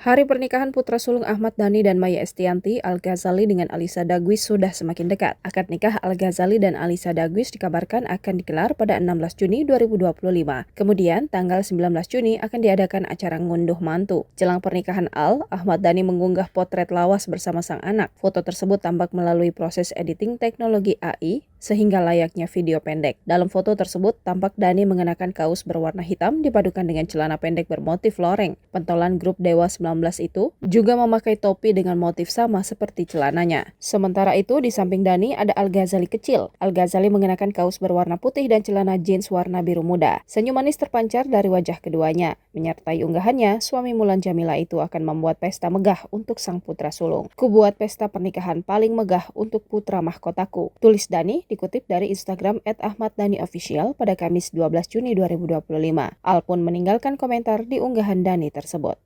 Hari pernikahan putra sulung Ahmad Dhani dan Maya Estianty, Al-Ghazali dengan Alisa Dagwis sudah semakin dekat. Akad nikah Al-Ghazali dan Alisa Dagwis dikabarkan akan digelar pada 16 Juni 2025. Kemudian, tanggal 19 Juni akan diadakan acara ngunduh mantu. Jelang pernikahan Ahmad Dhani mengunggah potret lawas bersama sang anak. Foto tersebut tampak melalui proses editing teknologi AI, sehingga layaknya video pendek. Dalam foto tersebut, tampak Dhani mengenakan kaos berwarna hitam dipadukan dengan celana pendek bermotif loreng. Pentolan grup Dewa 19 itu juga memakai topi dengan motif sama seperti celananya. Sementara itu, di samping Dhani ada Al-Ghazali kecil. Al-Ghazali mengenakan kaos berwarna putih dan celana jeans warna biru muda. Senyum manis terpancar dari wajah keduanya. Menyertai unggahannya, suami Mulan Jamila itu akan membuat pesta megah untuk sang putra sulung. "Kubuat pesta pernikahan paling megah untuk putra mahkotaku," tulis Dhani dikutip dari Instagram @ahmaddhaniofficial pada Kamis 12 Juni 2025. Al pun meninggalkan komentar di unggahan Dhani tersebut.